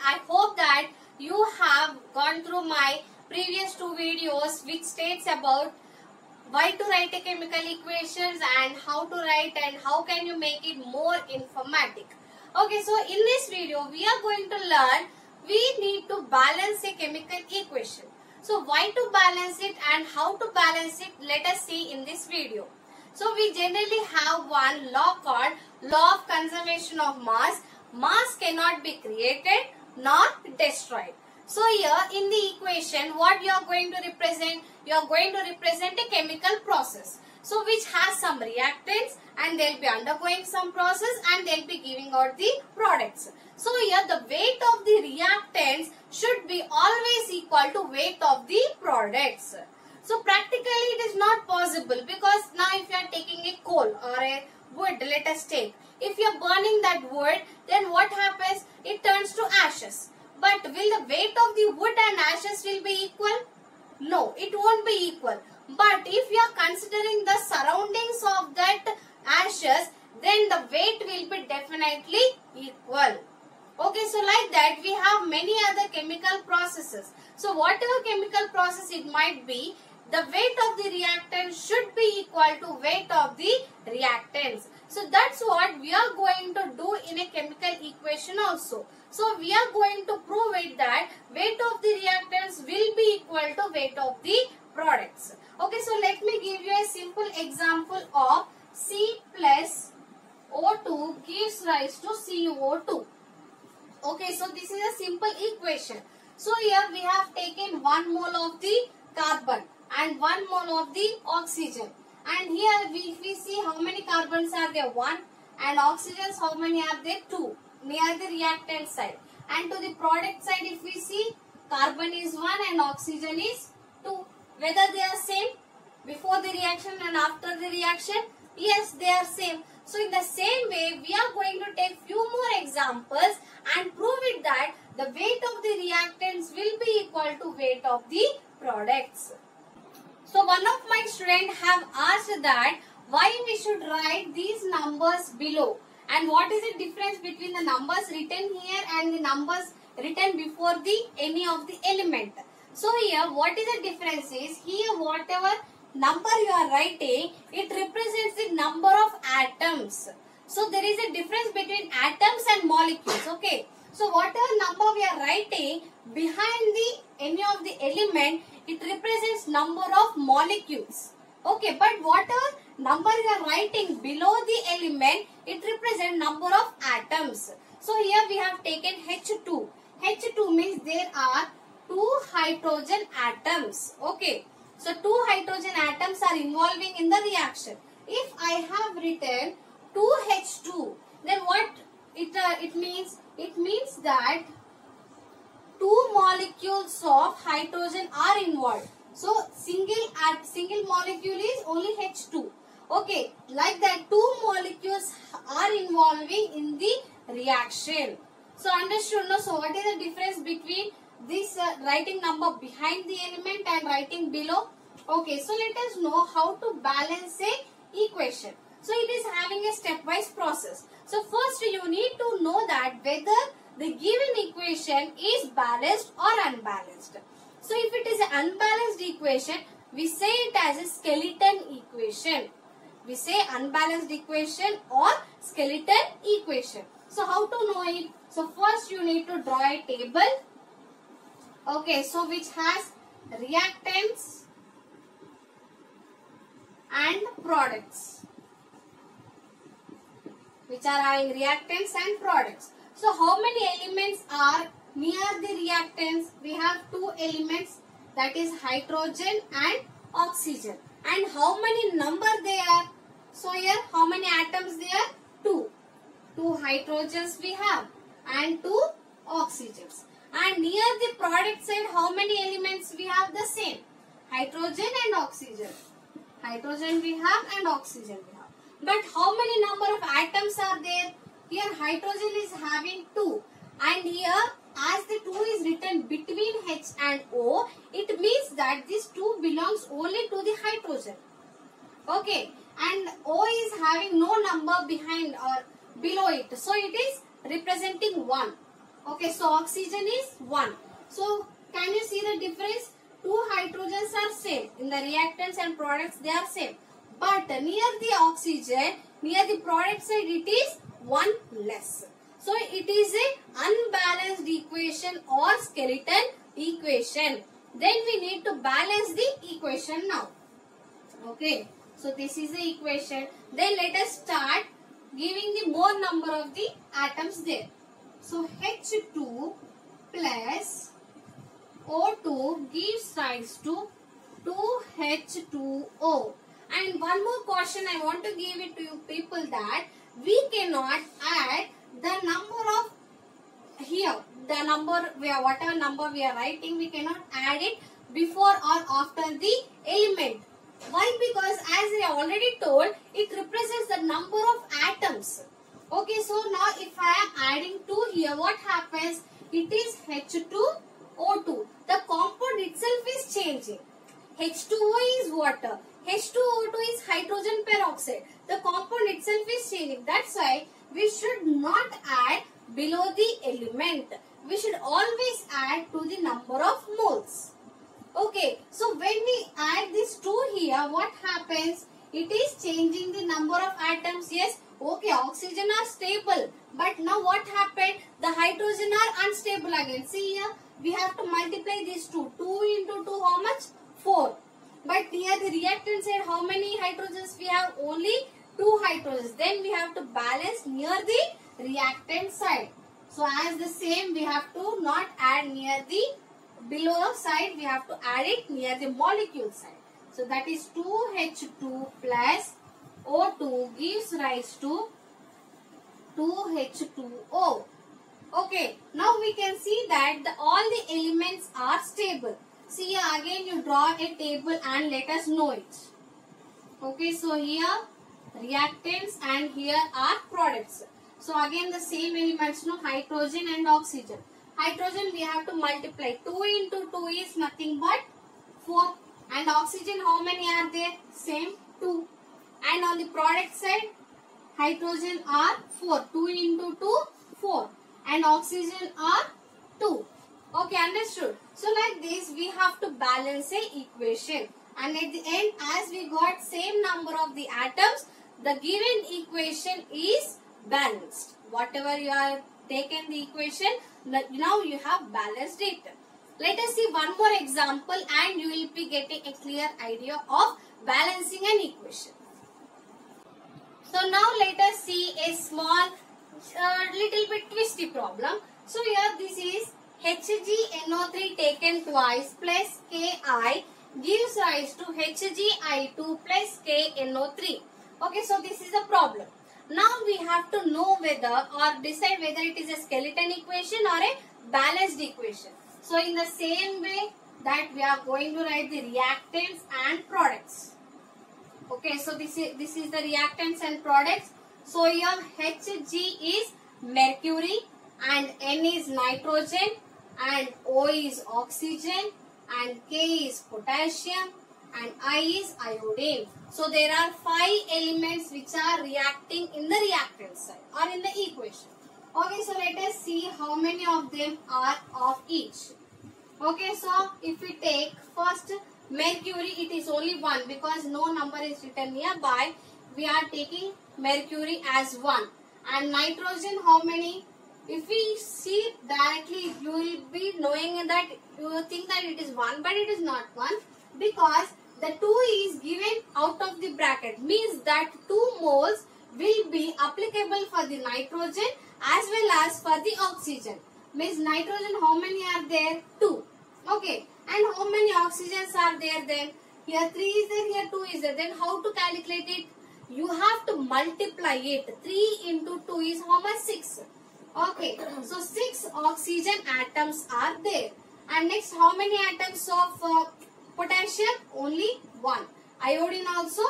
I hope that you have gone through my previous two videos which states about why to write a chemical equations and how to write and how can you make it more informatic. Okay, so in this video we are going to learn we need to balance a chemical equation. So why to balance it and how to balance it, let us see in this video. So we generally have one law called law of conservation of mass. Mass cannot be created nor destroyed. So here in the equation what you are going to represent? You are going to represent a chemical process. So which has some reactants and they will be undergoing some process and they will be giving out the products. So here the weight of the reactants should be always equal to weight of the products. So practically it is not possible because now if you are taking a coal or a wood, let us take. If you are burning that wood, then what happens? It turns to ashes. But will the weight of the wood and ashes will be equal? No, it won't be equal. But if you are considering the surroundings of that ashes, then the weight will be definitely equal. Okay, so like that we have many other chemical processes. So whatever chemical process it might be, the weight of the reactant should be equal to weight of the reactants. So that's what we are going to do in a chemical equation also. So we are going to prove it that weight of the reactants will be equal to weight of the products. Okay, so let me give you a simple example of C plus O2 gives rise to CO2. Okay, so this is a simple equation. So here we have taken 1 mole of the carbon and 1 mole of the oxygen. And here we see how many carbons are there, 1, and oxygens how many are there, 2 near the reactant side. And to the product side if we see, carbon is 1 and oxygen is 2. Whether they are same before the reaction and after the reaction? Yes, they are same. So in the same way we are going to take few more examples and prove it that the weight of the reactants will be equal to weight of the products. So one of my students have asked that why we should write these numbers below and what is the difference between the numbers written here and the numbers written before the any of the element. So here what is the difference is, here whatever number you are writing, it represents the number of atoms. So there is a difference between atoms and molecules. Okay. So whatever number we are writing behind the any of the element, it represents number of molecules. Okay, but whatever number you are writing below the element, it represents number of atoms. So here we have taken H2. H2 means there are 2 hydrogen atoms. Okay, so 2 hydrogen atoms are involving in the reaction. If I have written 2H2, then what it means? It means that 2 molecules of hydrogen are involved. So single molecule is only H2. Okay, like that 2 molecules are involving in the reaction. So understood, no? So what is the difference between this writing number behind the element and writing below? Okay, so let us know how to balance a equation. So it is having a stepwise process. So first you need to know that whether the given equation is balanced or unbalanced. So if it is an unbalanced equation, we say it as a skeleton equation. We say unbalanced equation or skeleton equation. So how to know it? So first you need to draw a table. Okay, so which has reactants and products. Which are having reactants and products. So how many elements are near the reactants? We have 2 elements, that is hydrogen and oxygen. And how many number they are? So here how many atoms they are? 2. 2 hydrogens we have and 2 oxygens. And near the product side how many elements we have? The same, hydrogen and oxygen. Hydrogen we have and oxygen we have. But how many number of atoms are there? Here hydrogen is having 2 and here as the 2 is written between H and O, it means that this 2 belongs only to the hydrogen. Okay, and O is having no number behind or below it. So it is representing 1. Okay, so oxygen is 1. So can you see the difference? 2 hydrogens are same. In the reactants and products they are same. But near the oxygen, near the product side it is 1 less. So it is a unbalanced equation or skeleton equation. Then we need to balance the equation now. Okay. So this is the equation. Then let us start giving the more number of the atoms there. So H2 plus O2 gives rise to 2H2O. And one more caution I want to give it to you people, that we cannot add the number of here, the number whatever number we are writing, we cannot add it before or after the element. Why? Because as I already told, it represents the number of atoms. Okay, so now if I am adding 2 here, what happens? It is H2O2. The compound itself is changing. H2O is water. H2O2 is hydrogen peroxide. The compound itself is changing. That's why we should not add below the element. We should always add to the number of moles. Okay, so when we add this 2 here, what happens? It is changing the number of atoms. Yes, okay, oxygen are stable. But now what happened? The hydrogen are unstable again. See here, we have to multiply these 2. 2 into 2, how much? 4. But near the reactant side, how many hydrogens we have? Only 2 hydrogens. Then we have to balance near the reactant side. So as the same, we have to not add near the below side, we have to add it near the molecule side. So that is 2H2 plus O2 gives rise to 2H2O. Okay, now we can see that all the elements are stable. See here, again you draw a table and let us know it. Okay, so here reactants and here are products. So again the same elements, no, hydrogen and oxygen. Hydrogen we have to multiply. 2 into 2 is nothing but 4. And oxygen, how many are there? Same, 2. And on the product side, hydrogen are 4. 2 into 2, 4. And oxygen are 2. Okay, understood. So like this, we have to balance a equation. And at the end, as we got same number of the atoms, the given equation is balanced. Whatever you are taken the equation, now you have balanced it. Let us see one more example and you will be getting a clear idea of balancing an equation. So now let us see a small little bit twisty problem. So here this is HgNO3 taken twice plus Ki gives rise to HgI2 plus KNO3. Okay, so this is a problem. Now we have to know whether or decide whether it is a skeleton equation or a balanced equation. So in the same way that we are going to write the reactants and products. Okay, so this is the reactants and products. So here Hg is mercury and N is nitrogen and O is oxygen and K is potassium and I is iodine. So there are 5 elements which are reacting in the reactant side or in the equation. Okay, so let us see how many of them are of each. Okay, so if we take first mercury, it is only 1 because no number is written nearby. We are taking mercury as 1. And nitrogen, how many? If we see directly, you will be knowing that you will think that it is 1, but it is not 1 because the 2 is given out of the bracket. Means that 2 moles will be applicable for the nitrogen as well as for the oxygen. Means nitrogen, how many are there? 2. Okay. And how many oxygens are there then? Here 3 is there, here 2 is there. Then how to calculate it? You have to multiply it. 3 into 2 is how much? 6. Okay. So 6 oxygen atoms are there. And next, how many atoms of potassium? Only 1. Iodine also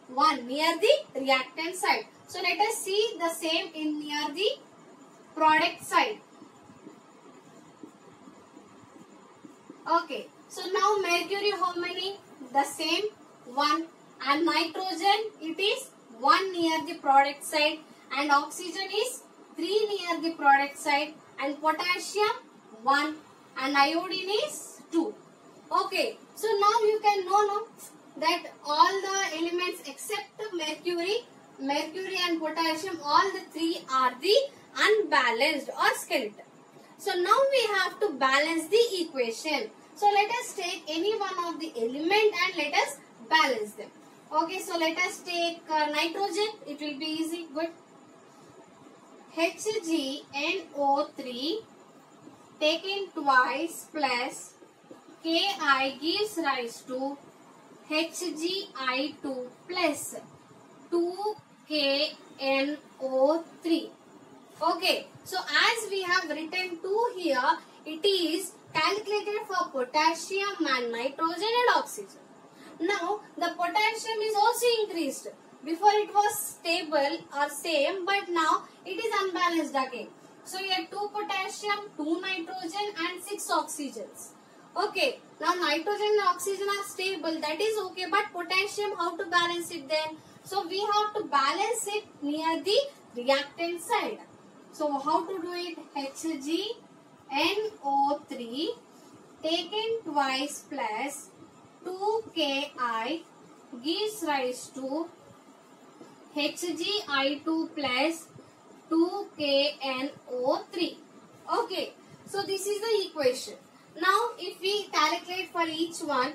1 near the reactant side. So let us see the same in near the product side. Okay. So now mercury, how many? The same 1. And nitrogen, it is 1 near the product side. And oxygen is 3 near the product side. and potassium 1 and iodine is 2. Okay, so now you can know now that all the elements except mercury and potassium, all the three are the unbalanced or skeleton. So now we have to balance the equation. So let us take any one of the element and let us balance them. Okay, so let us take nitrogen. It will be easy. Good. HgNO3 taken twice plus Ki gives rise to HgI2 plus 2KNO3. Okay, so as we have written 2 here, it is calculated for potassium and nitrogen and oxygen. Now the potassium is also increased. Before it was stable or same, but now it is unbalanced again. So here 2 potassium, 2 nitrogen and 6 oxygens. Okay, now nitrogen and oxygen are stable, that is okay, but potassium, how to balance it then? So we have to balance it near the reactant side. So how to do it? HgNO3 taken twice plus 2Ki gives rise to HgI2 plus 2KNO3. Okay, so this is the equation. Now if we calculate for each one,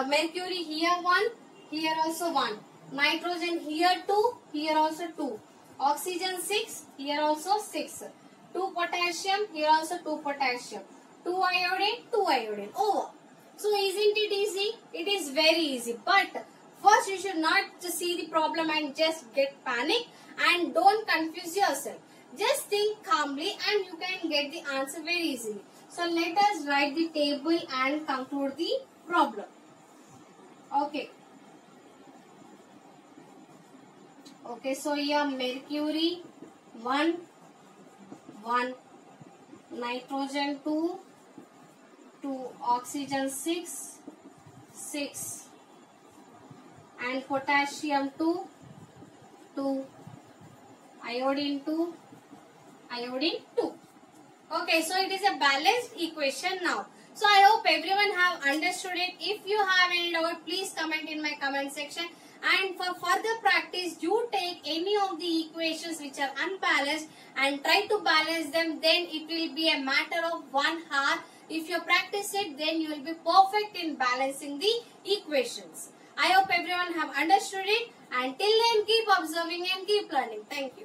mercury here 1, here also 1. Nitrogen here 2, here also 2. Oxygen 6, here also 6. 2 potassium, here also 2 potassium. 2 iodine, 2 iodine. Over. So isn't it easy? It is very easy. But first you should not just see the problem and just get panic and don't confuse yourself. Just think calmly and you can get the answer very easily. So let us write the table and conclude the problem. Okay. Okay, so here mercury 1, 1, nitrogen 2, 2, oxygen 6, 6, and potassium 2, 2, iodine 2, iodine 2. Okay, so it is a balanced equation now. So I hope everyone have understood it. If you have any doubt, please comment in my comment section. And for further practice, you take any of the equations which are unbalanced and try to balance them. Then it will be a matter of 1 hour. If you practice it, then you will be perfect in balancing the equations. I hope everyone have understood it. And till then, keep observing and keep learning. Thank you.